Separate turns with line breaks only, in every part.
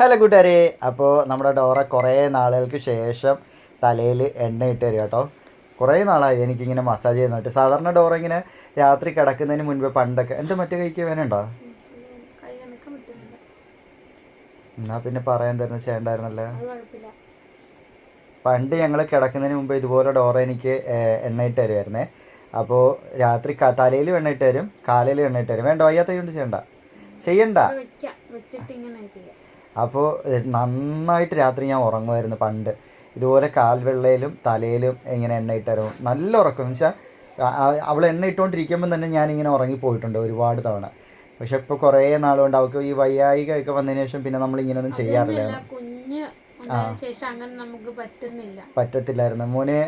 Hello കൂട്ടുകാരെ, അപ്പോൾ നമ്മുടെ ഡോറ കുറേ നാളുകൾക്ക് ശേഷം തലയിൽ എണ്ണ ഇട്ട് തരിക കേട്ടോ. കുറേ നാളായി എനിക്കിങ്ങനെ മസാജ് ചെയ്യുന്നിട്ട്. സാധാരണ ഡോറ ഇങ്ങനെ രാത്രി കിടക്കുന്നതിന് മുൻപ് പണ്ടൊക്കെ എന്താ മറ്റേ കൈക്ക് വേനുണ്ടോ? എന്നാൽ പിന്നെ പറയാൻ തരുന്ന ചെയ്യണ്ടായിരുന്നല്ലേ. പണ്ട് ഞങ്ങൾ കിടക്കുന്നതിന് മുമ്പ് ഇതുപോലെ ഡോറ എനിക്ക് എണ്ണ ഇട്ട് തരുമായിരുന്നേ. അപ്പോൾ രാത്രി തലയിലും എണ്ണ ഇട്ട് തരും, കാലയിലും എണ്ണ ഇട്ട് തരും. വേണ്ട, വയ്യാത്ത കൊണ്ട് ചെയ്യണ്ട. അപ്പോൾ നന്നായിട്ട് രാത്രി ഞാൻ ഉറങ്ങുമായിരുന്നു പണ്ട്. ഇതുപോലെ കാൽവെള്ളയിലും തലയിലും ഇങ്ങനെ എണ്ണ ഇട്ടായിരുന്നു. നല്ല ഉറക്കം എന്ന് വെച്ചാൽ അവൾ എണ്ണ ഇട്ടുകൊണ്ടിരിക്കുമ്പം തന്നെ ഞാനിങ്ങനെ ഉറങ്ങിപ്പോയിട്ടുണ്ട് ഒരുപാട് തവണ. പക്ഷെ ഇപ്പോൾ കുറേ നാളുകൊണ്ട് അവൾക്ക് ഈ വയ്യായികയൊക്കെ വന്നതിന് ശേഷം പിന്നെ നമ്മളിങ്ങനെയൊന്നും ചെയ്യാറില്ല. പറ്റത്തില്ലായിരുന്നു മോനെ.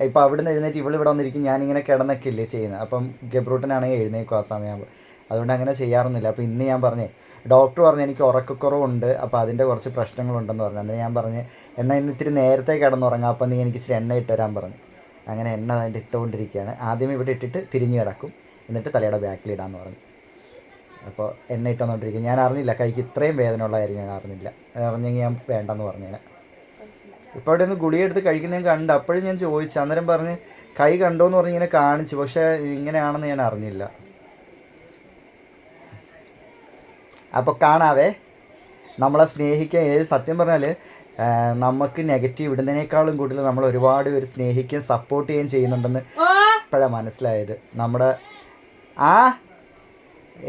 ഇപ്പം അവിടെ നിന്ന് എഴുന്നേറ്റ് ഇവളിവിടെ വന്നിരിക്കും, ഞാനിങ്ങനെ കിടന്നൊക്കെ ഇല്ലേ ചെയ്യുന്നത്. അപ്പം ഗബ്രൂട്ടനാണെങ്കിൽ എഴുന്നേക്കും ആ സമയമാകുമ്പോൾ. അതുകൊണ്ട് അങ്ങനെ ചെയ്യാറൊന്നുമില്ല. അപ്പോൾ ഇന്ന് ഞാൻ പറഞ്ഞേ, ഡോക്ടർ പറഞ്ഞു എനിക്ക് ഉറക്കക്കുറവുണ്ട്, അപ്പോൾ അതിൻ്റെ കുറച്ച് പ്രശ്നങ്ങളുണ്ടെന്ന് പറഞ്ഞു. അന്നേരം ഞാൻ പറഞ്ഞ് എന്നാൽ ഇന്ന് ഇത്തിരി നേരത്തെ കിടന്നുറങ്ങാം, അപ്പോൾ നീ എനിക്ക് ഇച്ചിരി എണ്ണ ഇട്ട് തരാൻ പറഞ്ഞു. അങ്ങനെ എണ്ണ അതിൻ്റെ ഇട്ടുകൊണ്ടിരിക്കുകയാണ്. ആദ്യം ഇവിടെ ഇട്ടിട്ട് തിരിഞ്ഞ് കിടക്കും, എന്നിട്ട് തലയുടെ ബാക്കിൽ ഇടാമെന്ന് പറഞ്ഞു. അപ്പോൾ എണ്ണ ഇട്ടുകൊണ്ടിരിക്കും. ഞാൻ അറിഞ്ഞില്ല കൈക്ക് ഇത്രയും വേദന ഉള്ള കാര്യം ഞാൻ അറിഞ്ഞില്ല. അറിഞ്ഞെങ്കിൽ ഞാൻ വേണ്ടെന്ന് പറഞ്ഞേനെ. ഇപ്പോൾ അവിടെ ഒന്ന് ഗുളിയെടുത്ത് കഴിക്കുന്നതും കണ്ട് അപ്പോഴും ഞാൻ ചോദിച്ചു. അന്നേരം പറഞ്ഞ് കൈ കണ്ടോന്ന് പറഞ്ഞ് ഇങ്ങനെ കാണിച്ചു, പക്ഷേ ഇങ്ങനെയാണെന്ന് ഞാൻ അറിഞ്ഞില്ല. അപ്പോൾ കാണാവേ. നമ്മളെ സ്നേഹിക്കാൻ സത്യം പറഞ്ഞാൽ നമുക്ക് നെഗറ്റീവ് ഇടുന്നതിനേക്കാളും കൂടുതൽ നമ്മൾ ഒരുപാട് പേര് സ്നേഹിക്കുകയും സപ്പോർട്ട് ചെയ്യുകയും ചെയ്യുന്നുണ്ടെന്ന് ഇപ്പോഴാണ് മനസ്സിലായത്. നമ്മുടെ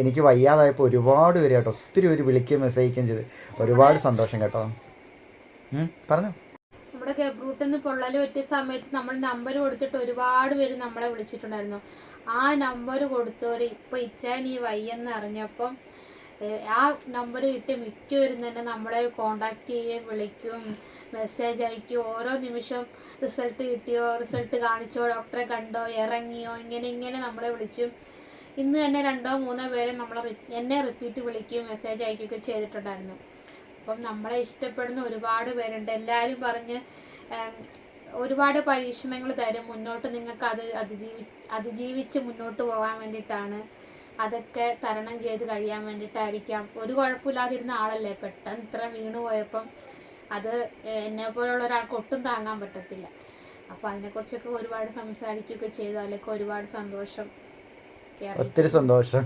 എനിക്ക് വയ്യാതായപ്പോൾ ഒരുപാട് പേര് കേട്ടോ, ഒത്തിരി പേര് വിളിക്കുകയും മെസ്സേജ് ചെയ്യുകയും ചെയ്ത് ഒരുപാട് സന്തോഷം കേട്ടോ. പറഞ്ഞു.
നമ്മുടെ ഗബ്രൂട്ടിന്ന് പൊള്ളൽ പറ്റിയ സമയത്ത് നമ്മൾ നമ്പർ കൊടുത്തിട്ട് ഒരുപാട് പേര് നമ്മളെ വിളിച്ചിട്ടുണ്ടായിരുന്നു. ആ നമ്പർ കൊടുത്തവർ ഇപ്പോൾ ഇച്ചാൻ ഈ വയ്യെന്ന് അറിഞ്ഞപ്പം ആ നമ്പർ കിട്ടി മിക്കവരും തന്നെ നമ്മളെ കോണ്ടാക്ട് ചെയ്യുകയും വിളിക്കും, മെസ്സേജ് അയക്കും. ഓരോ നിമിഷം റിസൾട്ട് കിട്ടിയോ, റിസൾട്ട് കാണിച്ചോ, ഡോക്ടറെ കണ്ടോ, ഇറങ്ങിയോ, ഇങ്ങനെ നമ്മളെ വിളിച്ചു. ഇന്ന് തന്നെ 2-3 പേരെ എന്നെ റിപ്പീറ്റ് വിളിക്കുകയും മെസ്സേജ് അയക്കുകയൊക്കെ ചെയ്തിട്ടുണ്ടായിരുന്നു. അപ്പം നമ്മളെ ഇഷ്ടപ്പെടുന്ന ഒരുപാട് പേരുണ്ട്. എല്ലാവരും പറഞ്ഞ് ഒരുപാട് പരീക്ഷണങ്ങൾ തരും, മുന്നോട്ട് നിങ്ങൾക്ക് അതിജീവിച്ച് മുന്നോട്ട് പോകാൻ വേണ്ടിയിട്ടാണ്, അതൊക്കെ തരണം ചെയ്ത് കഴിയാൻ വേണ്ടിയിട്ടായിരിക്കാം. ഒരു കുഴപ്പമില്ലാതിരുന്ന ആളല്ലേ, പെട്ടെന്ന് ഇത്ര വീണു പോയപ്പം അത് എന്നെപ്പോലുള്ള ഒരാൾക്ക് ഒട്ടും താങ്ങാൻ പറ്റത്തില്ല. അപ്പോൾ അതിനെക്കുറിച്ചൊക്കെ ഒരുപാട് സംസാരിക്കുകയൊക്കെ ചെയ്തു. അതിലൊക്കെ ഒരുപാട് സന്തോഷം.
ഒത്തിരി സന്തോഷം.